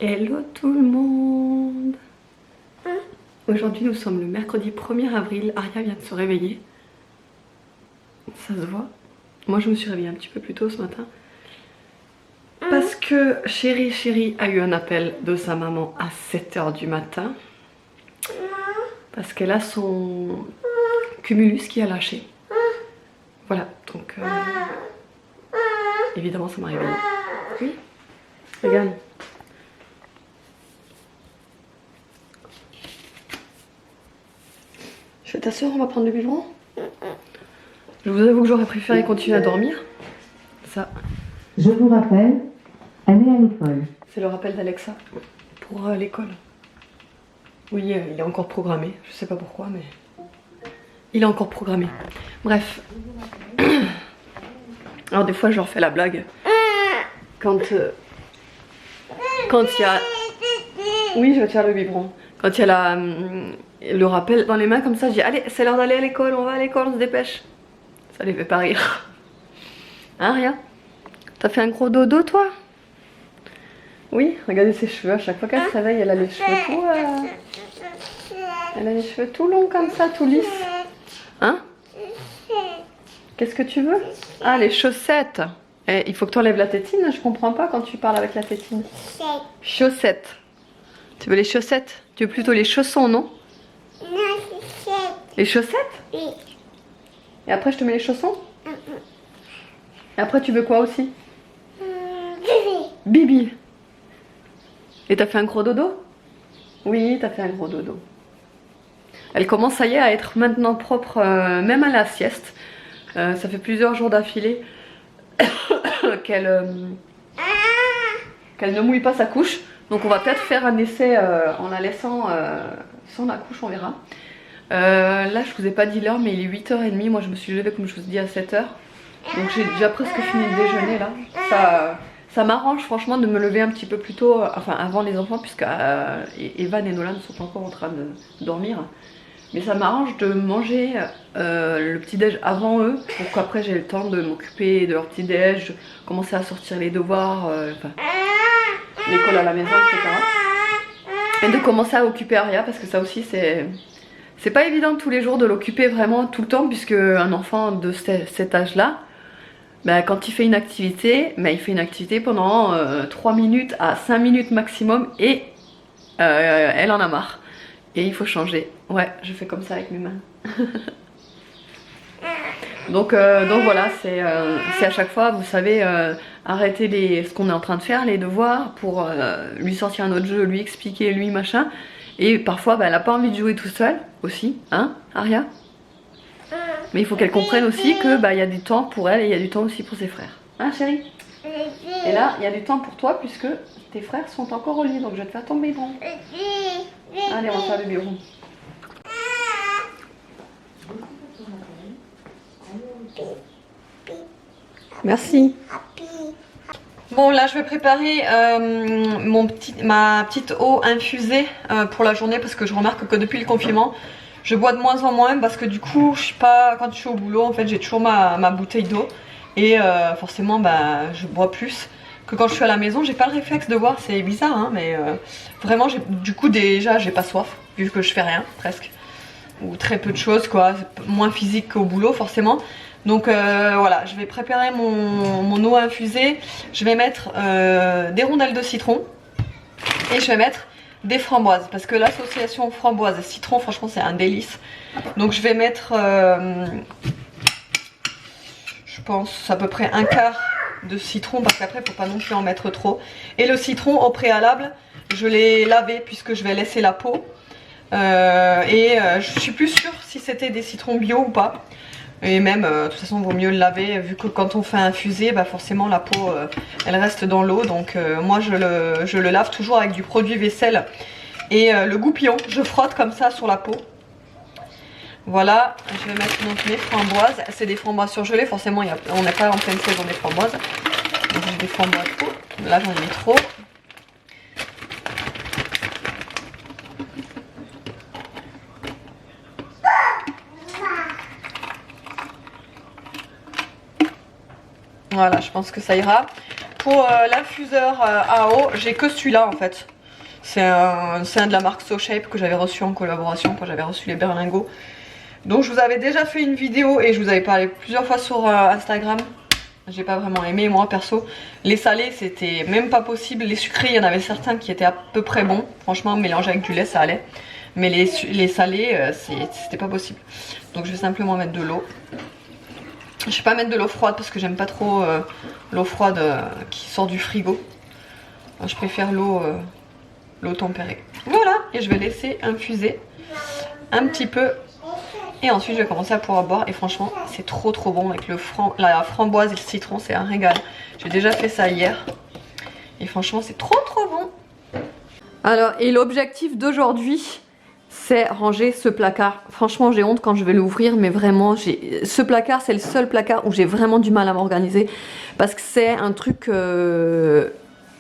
Hello tout le monde. Aujourd'hui nous sommes le mercredi 1er avril, Aria vient de se réveiller. Ça se voit. Moi je me suis réveillée un petit peu plus tôt ce matin. Parce que chérie a eu un appel de sa maman à 7 h du matin. Parce qu'elle a son cumulus qui a lâché. Voilà, donc évidemment ça m'a réveillée. Oui, regarde. Je fais ta soeur, on va prendre le biberon. Je vous avoue que j'aurais préféré continuer à dormir. Ça. Je vous rappelle, allez à l'école. C'est le rappel d'Alexa pour l'école. Oui, il est encore programmé. Je sais pas pourquoi, mais il est encore programmé. Bref. Alors des fois, je leur fais la blague. Quand il y a... Oui, je vais te faire le biberon. Quand il y a le rappel dans les mains comme ça, je dis allez, c'est l'heure d'aller à l'école, on va à l'école, on se dépêche. Ça les fait pas rire. Hein, Ria? T'as fait un gros dodo, toi? Oui, regardez ses cheveux, à chaque fois qu'elle se réveille, elle a les cheveux tout... Elle a les cheveux tout longs comme ça, tout lisses. Hein? Qu'est-ce que tu veux? Ah, les chaussettes. Eh, il faut que tu enlèves la tétine, je comprends pas quand tu parles avec la tétine. Chaussettes. Tu veux les chaussettes? Tu veux plutôt les chaussons, non? Non, chaussettes. Les chaussettes? Oui. Et après je te mets les chaussons? Et après tu veux quoi aussi? Bébé. Bibi. Et t'as fait un gros dodo? Oui, t'as fait un gros dodo. Elle commence, ça y est, à être maintenant propre, même à la sieste. Ça fait plusieurs jours d'affilée qu'elle ne mouille pas sa couche. Donc on va peut-être faire un essai en la laissant sans la couche, on verra. Là je vous ai pas dit l'heure, mais il est 8 h 30. Moi je me suis levée comme je vous ai dit à 7 h. Donc j'ai déjà presque fini le déjeuner là. Ça m'arrange franchement de me lever un petit peu plus tôt, enfin avant les enfants, puisque Evan et Nolan ne sont pas encore en train de dormir. Mais ça m'arrange de manger le petit-déj avant eux, pour qu'après j'ai le temps de m'occuper de leur petit-déj, commencer à sortir les devoirs, enfin, l'école à la maison, etc. Et de commencer à occuper Aria, parce que ça aussi c'est pas évident tous les jours de l'occuper vraiment tout le temps, puisque un enfant de cet âge-là, ben, quand il fait une activité, ben, il fait une activité pendant 3 minutes à 5 minutes maximum et elle en a marre. Et il faut changer. Ouais, je fais comme ça avec mes mains. donc voilà, c'est à chaque fois, vous savez, arrêter ce qu'on est en train de faire, les devoirs, pour lui sortir un autre jeu, lui expliquer, lui machin. Et parfois, ben, elle n'a pas envie de jouer tout seul aussi, hein, Aria? Mais il faut qu'elle comprenne aussi que bah, y a du temps pour elle et il y a du temps aussi pour ses frères. Hein, chérie? Et là, il y a du temps pour toi puisque tes frères sont encore au lit, donc je vais te faire ton biberon. Allez, on va faire le biberon. Merci. Bon, là je vais préparer ma petite eau infusée pour la journée, parce que je remarque que depuis le confinement, je bois de moins en moins, parce que du coup, je suis pas, quand je suis au boulot, en fait, j'ai toujours ma bouteille d'eau et forcément, bah, je bois plus que quand je suis à la maison. J'ai pas le réflexe de boire, c'est bizarre, hein, mais vraiment, du coup, déjà, j'ai pas soif, vu que je fais rien, presque, ou très peu de choses, quoi, moins physique qu'au boulot, forcément. Donc voilà, je vais préparer mon eau infusée. Je vais mettre des rondelles de citron et je vais mettre des framboises, parce que l'association framboise et citron, franchement, c'est un délice. Donc je vais mettre, je pense, à peu près un quart de citron, parce qu'après, il ne faut pas non plus en mettre trop. Et le citron, au préalable, je l'ai lavé puisque je vais laisser la peau. Je suis plus sûre si c'était des citrons bio ou pas. Et même, de toute façon, il vaut mieux le laver, vu que quand on fait infuser, bah forcément la peau, elle reste dans l'eau. Donc moi, je le lave toujours avec du produit vaisselle et le goupillon. Je frotte comme ça sur la peau. Voilà, je vais mettre donc mes framboises. C'est des framboises surgelées, forcément, on n'est pas en pleine saison des framboises. Donc j'ai des framboises. Là, j'en ai mis trop. Voilà, je pense que ça ira. pour l'infuseur à eau, j'ai que celui-là en fait. C'est un de la marque SoShape que j'avais reçu en collaboration quand j'avais reçu les berlingots. Donc je vous avais déjà fait une vidéo et je vous avais parlé plusieurs fois sur Instagram. J'ai pas vraiment aimé moi perso. Les salés c'était même pas possible. Les sucrés il y en avait certains qui étaient à peu près bons. Franchement mélangé avec du lait ça allait. Mais les salés c'était pas possible. Donc je vais simplement mettre de l'eau. Je vais pas mettre de l'eau froide parce que j'aime pas trop l'eau froide qui sort du frigo. Je préfère l'eau tempérée. Voilà, et je vais laisser infuser un petit peu. Et ensuite je vais commencer à pouvoir boire. Et franchement c'est trop bon avec la framboise et le citron, c'est un régal. J'ai déjà fait ça hier. Et franchement c'est trop bon. Alors et l'objectif d'aujourd'hui, c'est ranger ce placard. Franchement j'ai honte quand je vais l'ouvrir, mais vraiment ce placard c'est le seul placard où j'ai vraiment du mal à m'organiser. Parce que c'est un truc...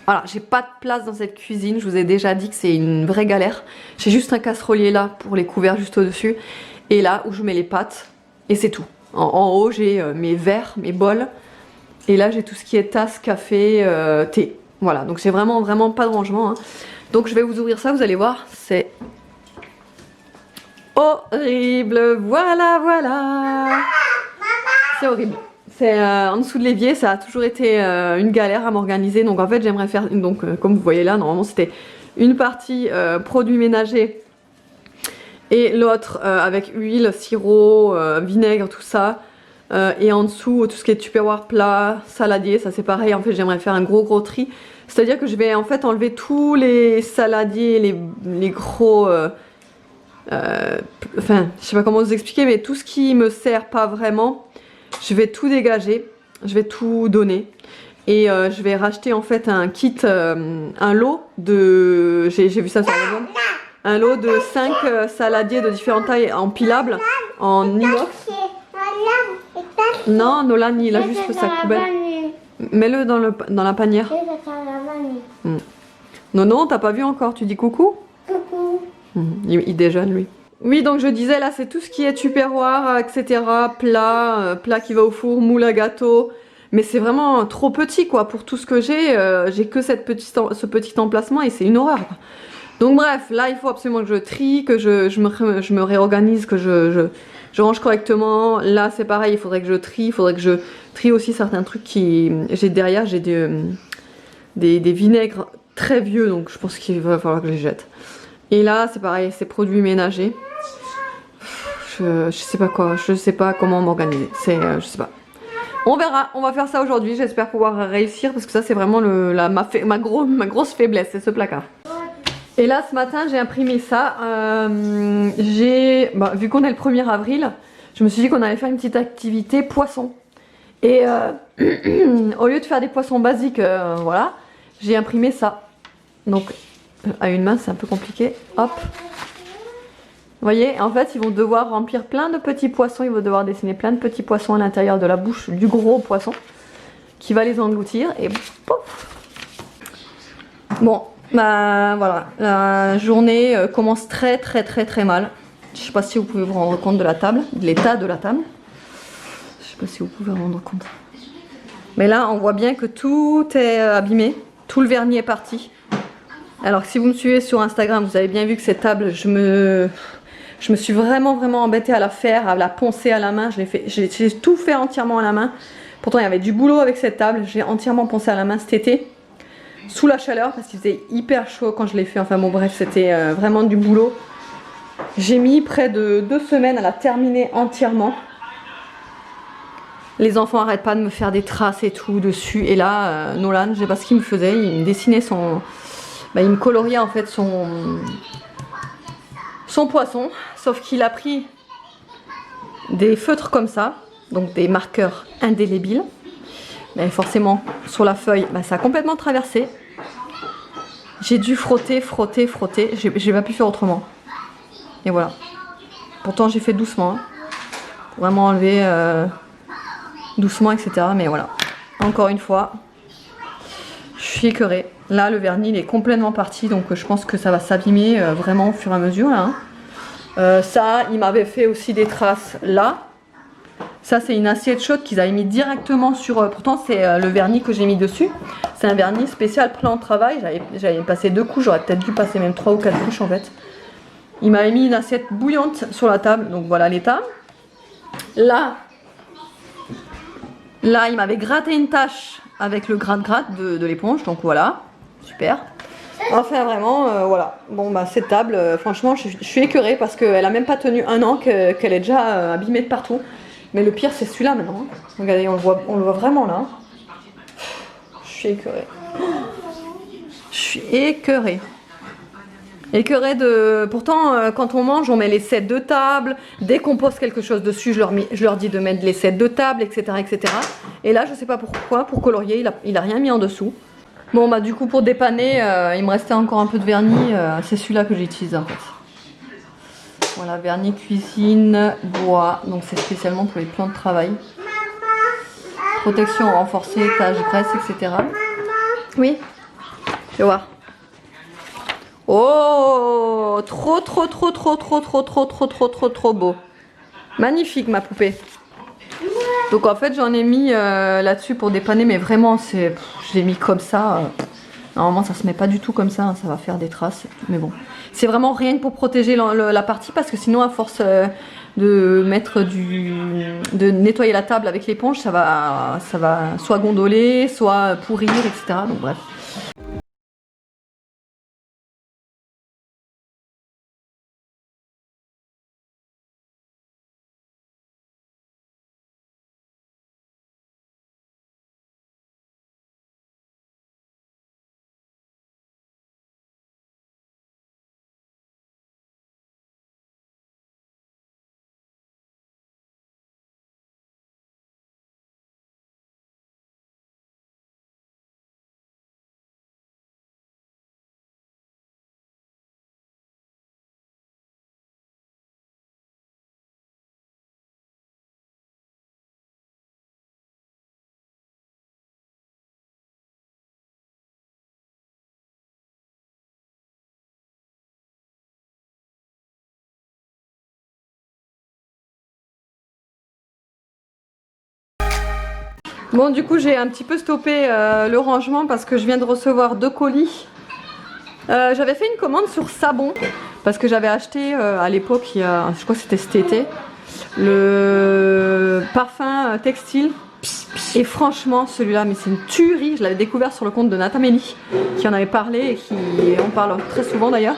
Voilà, j'ai pas de place dans cette cuisine. Je vous ai déjà dit que c'est une vraie galère. J'ai juste un casserolier là pour les couverts juste au-dessus. Et là où je mets les pâtes. Et c'est tout. En haut j'ai mes verres, mes bols. Et là j'ai tout ce qui est tasse, café, thé. Voilà, donc c'est vraiment pas de rangement. Hein. Donc je vais vous ouvrir ça, vous allez voir. C'est horrible. Voilà. C'est horrible. C'est en dessous de l'évier, ça a toujours été une galère à m'organiser. Donc en fait j'aimerais faire, donc comme vous voyez là, normalement c'était une partie produits ménagers et l'autre avec huile, sirop, vinaigre, tout ça. Et en dessous tout ce qui est tupperware, plat, saladier, ça c'est pareil. En fait j'aimerais faire un gros tri. C'est-à-dire que je vais en fait enlever tous les saladiers, les gros... enfin je sais pas comment vous expliquer, mais tout ce qui me sert pas vraiment... Je vais tout dégager, je vais tout donner et je vais racheter en fait un kit, un lot de... J'ai vu ça sur Amazon. Un lot de 5 saladiers de différentes tailles empilables en inox. Non, Nolan il a juste le sac poubelle. Mets-le dans la panière. Non, t'as pas vu encore, tu dis coucou? Coucou. Il déjeune lui. Oui, donc je disais là, c'est tout ce qui est tupperware, etc. Plat qui va au four, moule à gâteau. Mais c'est vraiment trop petit quoi pour tout ce que j'ai. J'ai que ce petit emplacement et c'est une horreur. Quoi. Donc bref, là il faut absolument que je trie, que je me réorganise, que je range correctement. Là c'est pareil, il faudrait que je trie, il faudrait que je trie aussi certains trucs qui... Derrière j'ai des vinaigres très vieux, donc je pense qu'il va falloir que je les jette. Et là c'est pareil, c'est produits ménagers. Je sais pas quoi, je sais pas comment m'organiser, je sais pas. On verra, on va faire ça aujourd'hui, j'espère pouvoir réussir parce que ça c'est vraiment ma grosse faiblesse, c'est ce placard. Et là ce matin j'ai imprimé ça, vu qu'on est le 1er avril, je me suis dit qu'on allait faire une petite activité poisson. Et au lieu de faire des poissons basiques, voilà, j'ai imprimé ça. Donc à une main c'est un peu compliqué, hop. Vous voyez, en fait, ils vont devoir remplir plein de petits poissons. Ils vont devoir dessiner plein de petits poissons à l'intérieur de la bouche du gros poisson qui va les engloutir et pouf. Bon, bah voilà, la journée commence très mal. Je sais pas si vous pouvez vous rendre compte de la table, de l'état de la table. Je sais pas si vous pouvez vous rendre compte. Mais là, on voit bien que tout est abîmé, tout le vernis est parti. Alors si vous me suivez sur Instagram, vous avez bien vu que cette table, je me suis vraiment embêtée à la faire, à la poncer à la main. J'ai tout fait entièrement à la main. Pourtant il y avait du boulot avec cette table. J'ai entièrement poncé à la main cet été. Sous la chaleur parce qu'il faisait hyper chaud quand je l'ai fait. Enfin bon bref, c'était vraiment du boulot. J'ai mis près de 2 semaines à la terminer entièrement. Les enfants n'arrêtent pas de me faire des traces et tout dessus. Et là, Nolan, je sais pas ce qu'il me faisait. Il me dessinait son... il me coloriait en fait son poisson, sauf qu'il a pris des feutres comme ça, donc des marqueurs indélébiles. Mais forcément, sur la feuille, ça a complètement traversé. J'ai dû frotter, j'ai pas pu faire autrement. Et voilà. Pourtant, j'ai fait doucement, hein, pour vraiment enlever doucement, etc. Mais voilà. Encore une fois, je suis écœurée. Là, le vernis il est complètement parti, donc je pense que ça va s'abîmer vraiment au fur et à mesure. Là, hein. Ça, il m'avait fait aussi des traces là. Ça c'est une assiette chaude qu'ils avaient mis directement sur... pourtant c'est le vernis que j'ai mis dessus. C'est un vernis spécial plan de travail. J'avais passé 2 couches, j'aurais peut-être dû passer même 3 ou 4 couches en fait. Il m'avait mis une assiette bouillante sur la table, donc voilà l'état. Là, il m'avait gratté une tache avec le gratte-gratte de l'éponge, donc voilà, super. Enfin vraiment, voilà. Bon bah cette table, franchement je suis écœurée parce qu'elle a même pas tenu 1 an, qu'elle est déjà abîmée de partout. Mais le pire c'est celui-là maintenant. Regardez, on le voit vraiment là. Je suis écœurée. Je suis écœurée. Écœurée de... Pourtant, quand on mange, on met les sets de table. Dès qu'on pose quelque chose dessus, je leur dis de mettre les sets de table, etc., etc. Et là, je sais pas pourquoi, pour colorier, il a rien mis en dessous. Bon, bah du coup, pour dépanner, il me restait encore un peu de vernis. C'est celui-là que j'utilise en fait. Voilà, vernis cuisine, bois. Donc c'est spécialement pour les plans de travail. Protection renforcée, tache, graisse, etc. Oui, je vais voir. Oh, trop beau. Magnifique ma poupée. Donc en fait j'en ai mis là-dessus pour dépanner, mais vraiment je l'ai mis comme ça. Normalement ça se met pas du tout comme ça, hein, ça va faire des traces. Mais bon, c'est vraiment rien que pour protéger la partie, parce que sinon à force de nettoyer la table avec l'éponge, ça va soit gondoler, soit pourrir, etc. Donc bref. Bon, du coup j'ai un petit peu stoppé le rangement parce que je viens de recevoir 2 colis. J'avais fait une commande sur Sabon parce que j'avais acheté à l'époque, je crois que c'était cet été, le parfum textile. Et franchement celui-là, mais c'est une tuerie. Je l'avais découvert sur le compte de Natamélie qui en avait parlé et qui en parle très souvent d'ailleurs.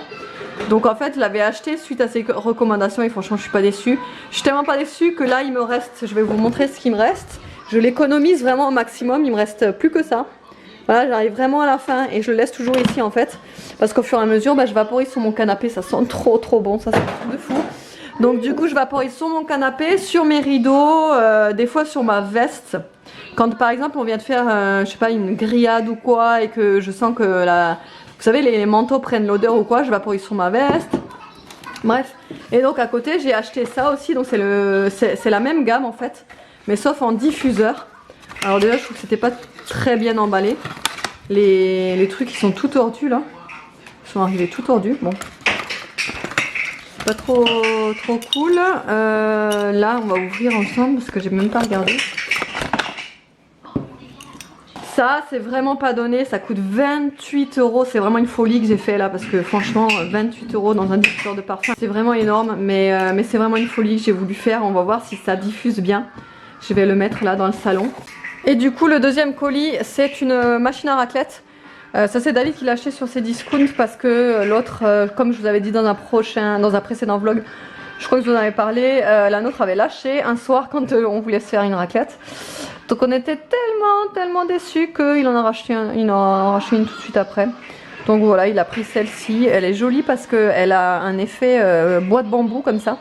Donc en fait je l'avais acheté suite à ses recommandations et franchement je suis pas déçue. Je suis tellement pas déçue que là il me reste, je vais vous montrer ce qui me reste. Je l'économise vraiment au maximum, il me reste plus que ça. Voilà, j'arrive vraiment à la fin et je le laisse toujours ici en fait. Parce qu'au fur et à mesure, je vaporise sur mon canapé, ça sent trop bon, ça c'est un truc de fou. Donc du coup je vaporise sur mon canapé, sur mes rideaux, des fois sur ma veste. Quand par exemple on vient de faire, je sais pas, une grillade ou quoi et que je sens que vous savez, les manteaux prennent l'odeur ou quoi, je vaporise sur ma veste. Bref, et donc à côté j'ai acheté ça aussi, donc c'est la même gamme en fait. Mais sauf en diffuseur. Alors déjà je trouve que c'était pas très bien emballé. Les trucs ils sont tout tordus là. Ils sont arrivés tout tordus. Bon. C'est pas trop cool. Là on va ouvrir ensemble parce que j'ai même pas regardé. Ça c'est vraiment pas donné. Ça coûte 28 €. C'est vraiment une folie que j'ai fait là. Parce que franchement 28 € dans un diffuseur de parfum, c'est vraiment énorme. Mais c'est vraiment une folie que j'ai voulu faire. On va voir si ça diffuse bien. Je vais le mettre là dans le salon. Et du coup le deuxième colis c'est une machine à raclette. Ça c'est David qui l'a acheté sur ses discounts parce que l'autre, comme je vous avais dit dans un précédent vlog, je crois que je vous en avais parlé, la nôtre avait lâché un soir quand on voulait se faire une raclette. Donc on était tellement déçus qu'il en a racheté une tout de suite après. Donc voilà, il a pris celle-ci. Elle est jolie parce qu'elle a un effet bois de bambou comme ça.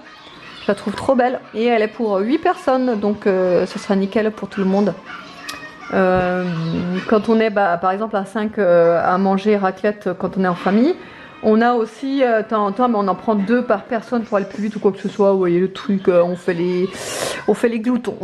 Je la trouve trop belle et elle est pour 8 personnes, donc ce sera nickel pour tout le monde. Quand on est par exemple à 5 à manger raclette quand on est en famille, on a aussi temps en temps, mais on en prend 2 par personne pour aller plus vite ou quoi que ce soit. Vous voyez le truc, on fait les gloutons.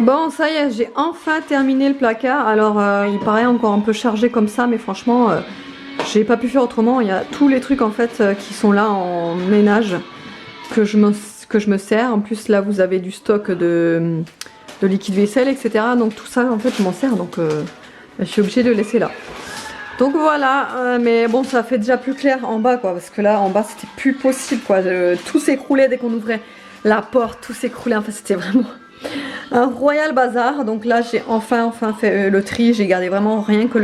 Bon, ça y est, j'ai enfin terminé le placard. Alors, il paraît encore un peu chargé comme ça, mais franchement, j'ai pas pu faire autrement. Il y a tous les trucs en fait qui sont là en ménage que je me sers. En plus, là, vous avez du stock de liquide vaisselle, etc. Donc tout ça, en fait, je m'en sers. Donc, je suis obligée de le laisser là. Donc voilà, mais bon, ça fait déjà plus clair en bas, quoi, parce que là, en bas, c'était plus possible, quoi. Tout s'écroulait dès qu'on ouvrait la porte, tout s'écroulait. Enfin, c'était vraiment un royal bazar. Donc là, j'ai enfin fait le tri. J'ai gardé vraiment rien que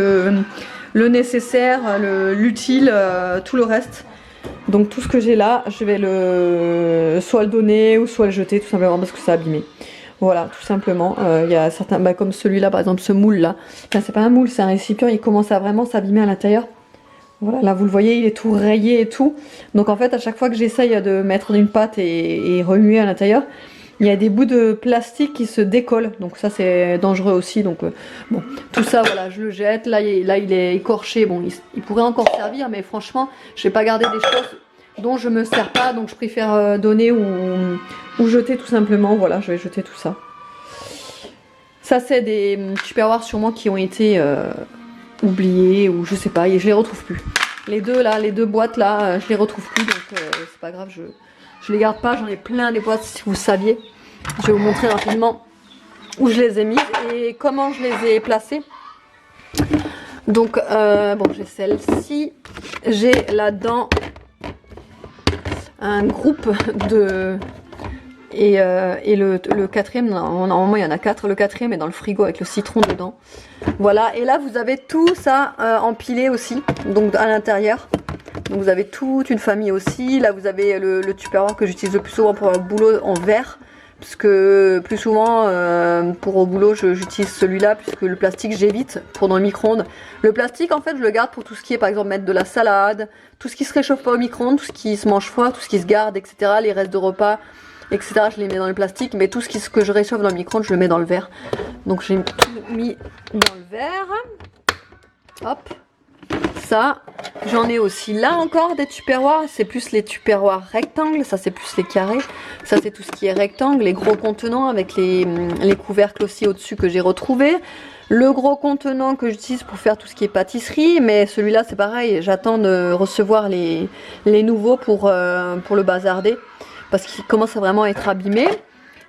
le nécessaire, l'utile, tout le reste. Donc tout ce que j'ai là, je vais soit le donner ou soit le jeter, tout simplement parce que ça a abîmé. Voilà, tout simplement. Il y a certains, comme celui-là, par exemple, ce moule-là. Enfin, c'est pas un moule, c'est un récipient. Il commence à vraiment s'abîmer à l'intérieur. Voilà, là, vous le voyez, il est tout rayé et tout. Donc, en fait, à chaque fois que j'essaye de mettre une pâte et remuer à l'intérieur, il y a des bouts de plastique qui se décollent. Donc, ça, c'est dangereux aussi. Donc, bon, tout ça, voilà, je le jette. Là, il est écorché. Bon, il pourrait encore servir, mais franchement, je vais pas garder des choses dont je me sers pas, donc je préfère donner ou jeter tout simplement. Voilà, je vais jeter tout ça. Ça, c'est des tupperwares sûrement qui ont été oubliés ou je sais pas, et je les retrouve plus. Les deux boîtes là, je les retrouve plus, donc c'est pas grave, je les garde pas. J'en ai plein des boîtes, si vous saviez. Je vais vous montrer rapidement où je les ai mises et comment je les ai placées. Donc bon, j'ai celle-ci, j'ai là-dedans un groupe de... Et le quatrième, normalement il y en a 4, le quatrième est dans le frigo avec le citron dedans. Voilà, et là vous avez tout ça empilé aussi, donc à l'intérieur. Donc vous avez toute une famille aussi. Là vous avez le tupperware que j'utilise le plus souvent pour le boulot en verre. Parce que plus souvent pour au boulot j'utilise celui-là, puisque le plastique j'évite pour dans le micro-ondes. Le plastique en fait je le garde pour tout ce qui est par exemple mettre de la salade, tout ce qui se réchauffe pas au micro-ondes, tout ce qui se mange froid, tout ce qui se garde, etc. Les restes de repas, etc. je les mets dans le plastique, mais tout ce que je réchauffe dans le micro-ondes je le mets dans le verre. Donc j'ai tout mis dans le verre. Hop. Ça, j'en ai aussi là encore des tupperwares, c'est plus les tupperwares rectangles, ça c'est plus les carrés, ça c'est tout ce qui est rectangle, les gros contenants avec les couvercles aussi au-dessus que j'ai retrouvé, le gros contenant que j'utilise pour faire tout ce qui est pâtisserie, mais celui-là c'est pareil, j'attends de recevoir les nouveaux pour le bazarder, parce qu'il commence à vraiment être abîmé.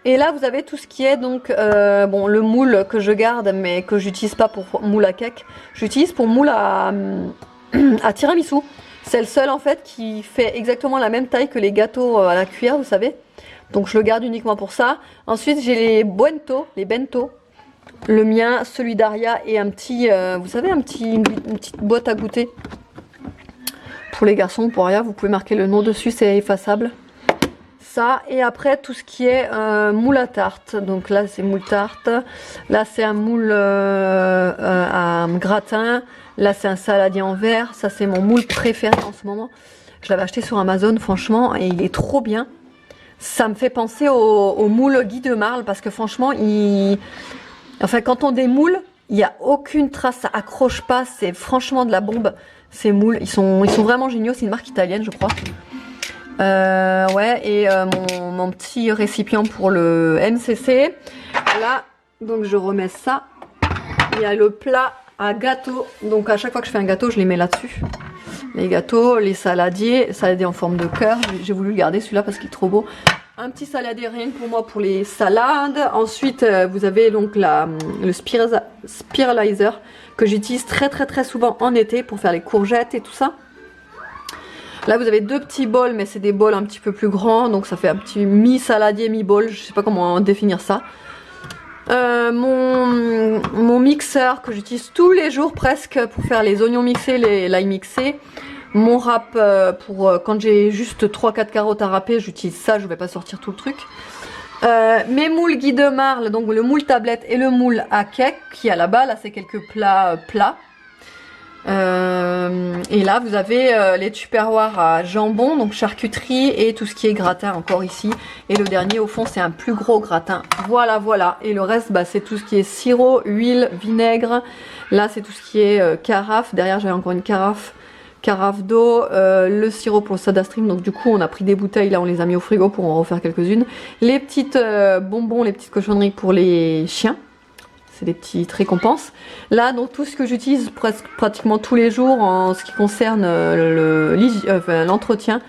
Et là vous avez tout ce qui est donc bon, le moule que je garde mais que j'utilise pas pour moule à cake, j'utilise pour moule à tiramisu. C'est le seul en fait qui fait exactement la même taille que les gâteaux à la cuillère, vous savez. Donc je le garde uniquement pour ça. Ensuite j'ai les bento. Le mien, celui d'Aria et un petit, vous savez, une petite boîte à goûter. Pour les garçons, pour Aria, vous pouvez marquer le nom dessus, c'est effaçable. Ça, et après tout ce qui est moule à tarte. Donc là c'est moule tarte, là c'est un moule à gratin, là c'est un saladier en verre. Ça c'est mon moule préféré en ce moment. Je l'avais acheté sur Amazon franchement et il est trop bien. Ça me fait penser au moule Guy de Marle parce que franchement enfin quand on démoule il n'y a aucune trace, ça accroche pas, c'est franchement de la bombe. Ces moules ils sont vraiment géniaux, c'est une marque italienne je crois. Ouais, et mon petit récipient pour le MCC. Là, donc je remets ça. Il y a le plat à gâteau. Donc à chaque fois que je fais un gâteau, je les mets là-dessus. Les gâteaux, les saladiers en forme de cœur. J'ai voulu le garder celui-là parce qu'il est trop beau. Un petit saladier rien que pour moi pour les salades. Ensuite, vous avez donc le spiralizer que j'utilise très souvent en été pour faire les courgettes et tout ça. Là vous avez deux petits bols, mais c'est des bols un petit peu plus grands, donc ça fait un petit mi-saladier, mi-bol, je sais pas comment définir ça. Mon mixeur que j'utilise tous les jours presque pour faire les oignons mixés, l'ail mixé. Mon râpe pour quand j'ai juste 3-4 carottes à râper, j'utilise ça, je vais pas sortir tout le truc. Mes moules Guy de Marle, donc le moule tablette et le moule à cake qui est là-bas, là c'est quelques plats plats. Et là vous avez les tupperwares à jambon, donc charcuterie et tout ce qui est gratin encore ici. Et le dernier au fond c'est un plus gros gratin. Voilà. Et le reste c'est tout ce qui est sirop, huile, vinaigre. Là c'est tout ce qui est carafe. Derrière j'ai encore une carafe carafe d'eau, le sirop pour le Soda Stream. Donc du coup on a pris des bouteilles, là on les a mis au frigo pour en refaire quelques-unes. Les petites bonbons, les petites cochonneries pour les chiens. C'est des petites récompenses. Là donc tout ce que j'utilise presque pratiquement tous les jours en ce qui concerne l'entretien.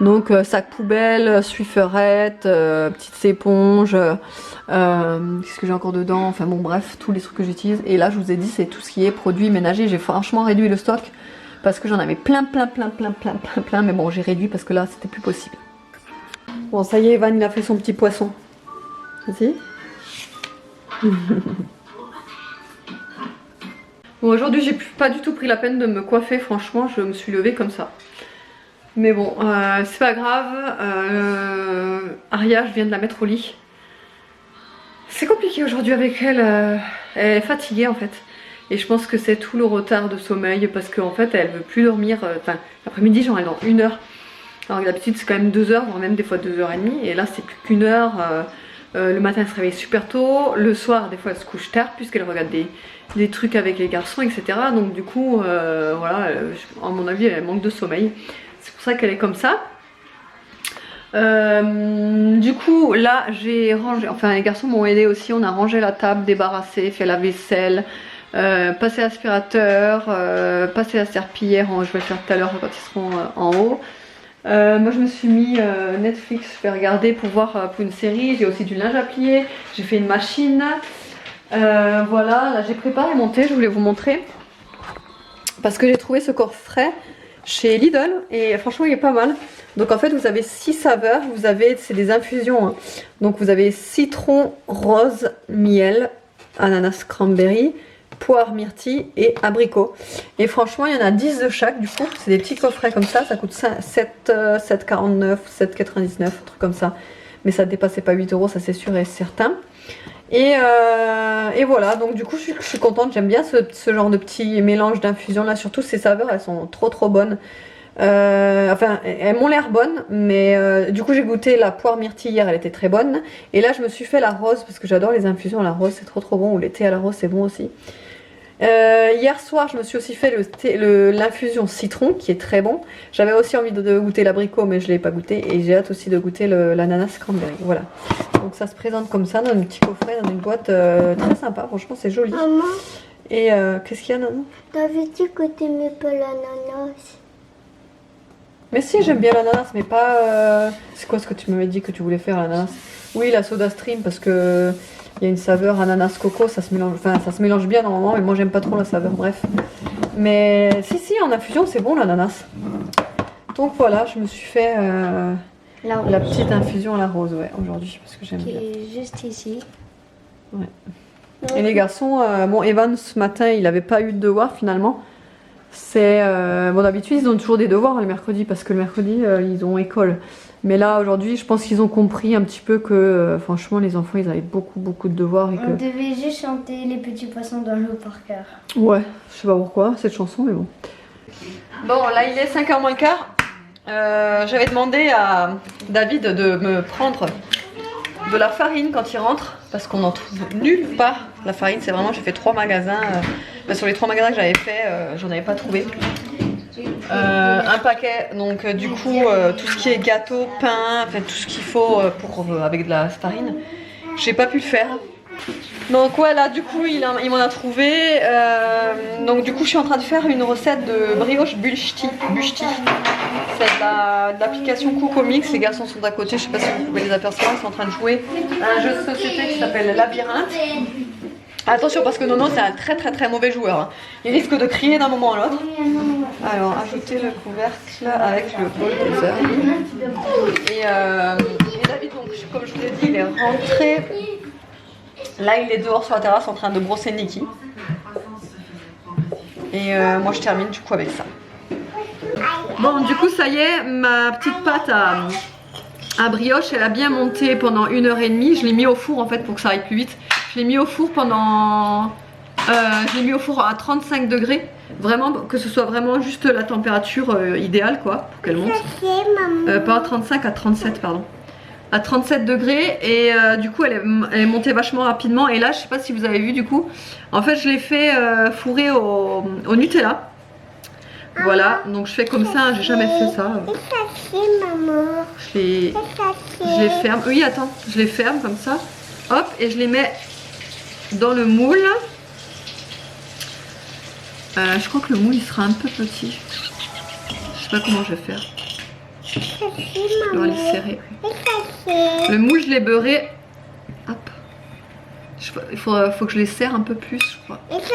Donc sac poubelle, Swifferette, petites éponges, qu'est-ce que j'ai encore dedans, enfin bon bref, tous les trucs que j'utilise. Et là je vous ai dit c'est tout ce qui est produits ménagers. J'ai franchement réduit le stock parce que j'en avais plein, mais bon j'ai réduit parce que là c'était plus possible. Bon ça y est, Evan il a fait son petit poisson. Vas-y. Bon aujourd'hui j'ai pas du tout pris la peine de me coiffer, franchement je me suis levée comme ça. Mais bon, c'est pas grave. Aria, je viens de la mettre au lit. C'est compliqué aujourd'hui avec elle. Elle est fatiguée en fait. Et je pense que c'est tout le retard de sommeil parce qu'en fait elle veut plus dormir. Enfin, l'après-midi, genre elle dort 1 heure. Alors d'habitude c'est quand même 2 heures, voire même des fois 2h30. Et là c'est plus qu'1 heure. Le matin elle se réveille super tôt. Le soir, des fois elle se couche tard puisqu'elle regarde des trucs avec les garçons, etc. Donc du coup, voilà, à mon avis elle manque de sommeil. C'est pour ça qu'elle est comme ça. Du coup là j'ai rangé, enfin les garçons m'ont aidé aussi, on a rangé la table, débarrassé, fait la vaisselle, passé l'aspirateur, passé la serpillière, je vais le faire tout à l'heure quand ils seront en haut. Moi je me suis mis Netflix, je vais regarder pour voir pour une série, j'ai aussi du linge à plier, j'ai fait une machine. Voilà, là j'ai préparé mon thé, je voulais vous montrer. Parce que j'ai trouvé ce coffret chez Lidl et franchement il est pas mal. Donc en fait vous avez 6 saveurs, vous avez, c'est des infusions hein. Donc vous avez citron, rose, miel, ananas, cranberry, poire, myrtille et abricot. Et franchement il y en a 10 de chaque du coup, c'est des petits coffrets comme ça coûte 7,49, 7,99, un truc comme ça. Mais ça ne dépassait pas 8 €, ça c'est sûr et certain. Et voilà, donc du coup je suis contente, j'aime bien ce genre de petit mélange d'infusion là, surtout ces saveurs elles sont trop bonnes. Enfin elles m'ont l'air bonnes, mais du coup j'ai goûté la poire myrtille hier, elle était très bonne. Et là je me suis fait la rose parce que j'adore les infusions à la rose, c'est trop bon, ou les thés à la rose c'est bon aussi. Hier soir je me suis aussi fait l'infusion citron qui est très bon. J'avais aussi envie de goûter l'abricot mais je ne l'ai pas goûté et j'ai hâte aussi de goûter l'ananas cranberry. Voilà, donc ça se présente comme ça dans un petit coffret, dans une boîte très sympa, franchement c'est joli. Maman, Et qu'est-ce qu'il y a Nanon? t'avais dit que t'aimais pas l'ananas. Mais si j'aime bien l'ananas mais pas... C'est quoi ce que tu m'avais dit que tu voulais faire l'ananas? Oui la Soda Stream parce que... Il y a une saveur ananas coco, ça se mélange bien normalement, mais moi j'aime pas trop la saveur, bref. Mais si, en infusion c'est bon l'ananas. Donc voilà, je me suis fait la petite infusion à la rose, ouais, aujourd'hui, parce que j'aime bien. Qui est juste ici. Ouais. Et les garçons, bon Evan ce matin il avait pas eu de devoir finalement. C'est bon d'habitude ils ont toujours des devoirs le mercredi parce que le mercredi ils ont école. Mais là aujourd'hui je pense qu'ils ont compris un petit peu que franchement les enfants ils avaient beaucoup de devoirs. Et On devait juste chanter les petits poissons dans l'eau par cœur. Ouais, je sais pas pourquoi cette chanson mais bon. Bon là il est 5h moins le quart. J'avais demandé à David de me prendre de la farine quand il rentre parce qu'on n'en trouve nulle part. La farine c'est vraiment, j'ai fait 3 magasins. Sur les 3 magasins que j'avais fait, j'en avais pas trouvé. Un paquet, donc du coup tout ce qui est gâteau, pain, enfin tout ce qu'il faut pour avec de la farine, j'ai pas pu le faire. Donc voilà, du coup il m'en a trouvé. Donc du coup je suis en train de faire une recette de brioche bushti. C'est de l'application Coco Mix, les garçons sont à côté, je sais pas si vous pouvez les apercevoir, ils sont en train de jouer à un jeu de société qui s'appelle Labyrinthe. Attention parce que Nono c'est un très mauvais joueur, hein. Il risque de crier d'un moment à l'autre. Alors ajoutez le couvercle avec le bol des œufs. Et David, donc, comme je vous l'ai dit, il est rentré. Là il est dehors sur la terrasse en train de brosser Nikki. Et moi je termine du coup avec ça. Bon du coup ça y est, ma petite pâte à brioche elle a bien monté pendant 1h30. Je l'ai mis au four en fait pour que ça aille plus vite. Je l'ai mis au four pendant... je l'ai mis au four à 35 degrés. Vraiment, que ce soit vraiment juste la température idéale quoi, pour qu'elle monte. Pas à 35, à 37 pardon. À 37 degrés et du coup elle est montée vachement rapidement. Et là je sais pas si vous avez vu du coup, en fait je l'ai fait fourrer au Nutella. Voilà, donc je fais comme ça, j'ai jamais fait ça. Maman. Je les ferme. Oui, attends, je les ferme comme ça. Hop, et je les mets dans le moule. Je crois que le moule il sera un peu petit. Je sais pas comment je vais faire. Je dois les serrer. Le moule, je l'ai beurré. Hop. Il faut que je les serre un peu plus, je crois. Parce que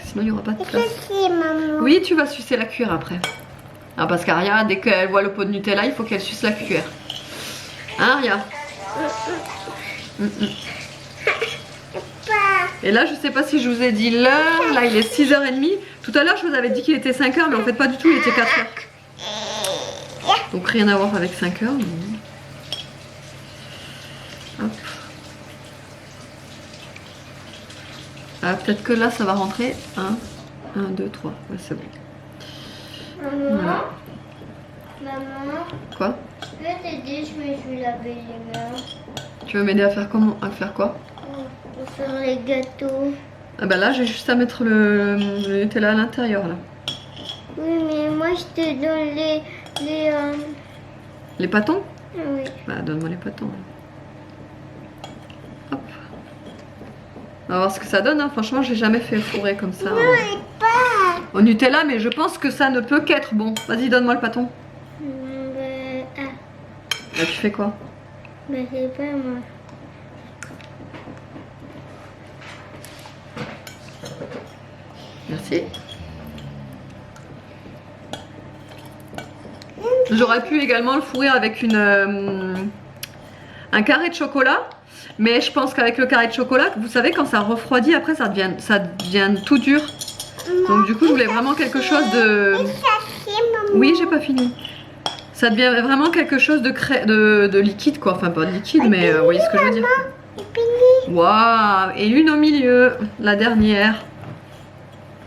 sinon, il n'y aura pas de place. Oui, tu vas sucer la cuillère après. Ah, parce qu'Aria, dès qu'elle voit le pot de Nutella, il faut qu'elle suce la cuillère. Hein, Aria? Et là, je sais pas si je vous ai dit l'heure. Là, il est 6h30. Tout à l'heure, je vous avais dit qu'il était 5h, mais en fait, pas du tout, il était 4h. Donc, rien à voir avec 5h. Hop. Ah, peut-être que là, ça va rentrer. 1, 2, 3. Ouais, c'est bon. Voilà. Maman, Quoi? je vais t'aider, je vais laver les mains. Tu veux m'aider à faire comment? À faire quoi? Pour faire les gâteaux. Ah bah là, j'ai juste à mettre le Nutella à l'intérieur, là. Oui, mais moi, je te donne Les pâtons? Oui. Bah, donne-moi les pâtons. Hop. On va voir ce que ça donne, hein. Franchement, j'ai jamais fait fourrer comme ça. Non, pas. Au Nutella, mais je pense que ça ne peut qu'être bon. Vas-y, donne-moi le pâton. Là, tu fais quoi? Bah, c'est pas moi. Merci. J'aurais pu également le fourrer avec un carré de chocolat. Mais je pense qu'avec le carré de chocolat, vous savez, quand ça refroidit, après ça devient tout dur. Donc du coup, je voulais vraiment quelque chose de... Oui, j'ai pas fini. Ça devient vraiment quelque chose de liquide, quoi. Enfin, pas de liquide, mais vous voyez ce que je veux dire. Waouh! Et une au milieu, la dernière.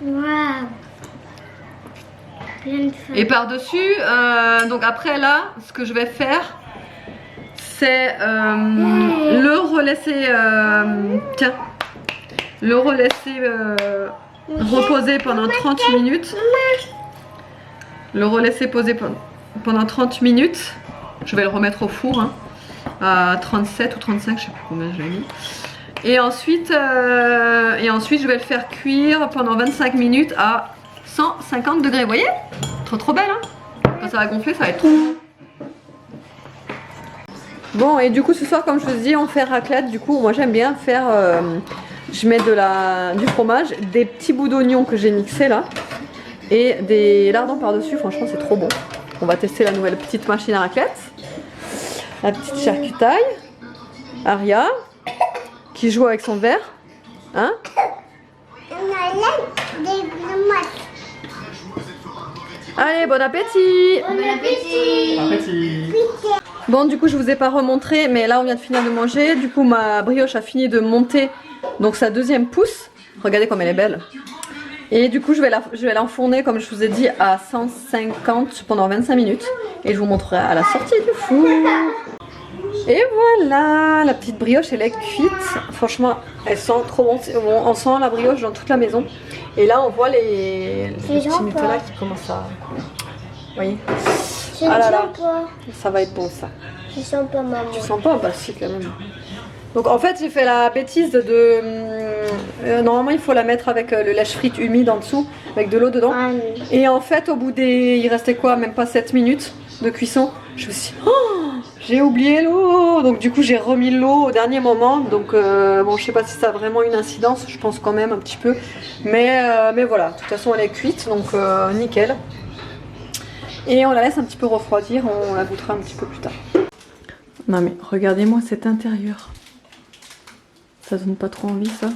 Waouh. Et par-dessus, donc après là, ce que je vais faire, c'est le relaisser, reposer pendant 30 minutes. Le relaisser poser pendant 30 minutes. Je vais le remettre au four, hein, à 37 ou 35, je sais plus combien je l'ai mis. Et ensuite, je vais le faire cuire pendant 25 minutes à 150 degrés. Vous voyez? Trop belle, hein? Quand ça va gonfler, ça va être trop bon. Bon, et du coup, ce soir, comme je vous dis, on fait raclette. Du coup, moi, j'aime bien faire... je mets du fromage, des petits bouts d'oignon que j'ai mixés là, et des lardons par-dessus. Franchement, c'est trop bon. On va tester la nouvelle petite machine à raclette. La petite charcutaille. Aria, qui joue avec son verre. Hein? Allez, bon appétit! Bon appétit. Bon appétit. Bon, du coup, je vous ai pas remontré, mais là, on vient de finir de manger. Du coup, ma brioche a fini de monter, donc sa deuxième pousse. Regardez comme elle est belle. Et du coup, je vais l'enfourner, comme je vous ai dit, à 150 pendant 25 minutes. Et je vous montrerai à la sortie du four. Et voilà, la petite brioche, elle est cuite. Franchement, elle sent trop bon. On sent la brioche dans toute la maison. Et là, on voit les petits Nutella qui commencent à... Vous voyez? Je ne Ah là sens là. pas. Ça va être bon, ça. Je sens pas, maman. Tu sens pas? Bah si, quand même. Donc en fait, j'ai fait la bêtise de... normalement, il faut la mettre avec le lèche-frite humide en dessous, avec de l'eau dedans. Ah, oui. Et en fait, au bout des... Il restait quoi? Même pas 7 minutes de cuisson. Je me suis dit, oh, j'ai oublié l'eau. Donc du coup, j'ai remis l'eau au dernier moment. Donc bon, je sais pas si ça a vraiment une incidence. Je pense quand même un petit peu. Mais voilà, de toute façon, elle est cuite. Donc nickel. Et on la laisse un petit peu refroidir. On la goûtera un petit peu plus tard. Non mais regardez-moi cet intérieur. Ça donne pas trop envie, ça?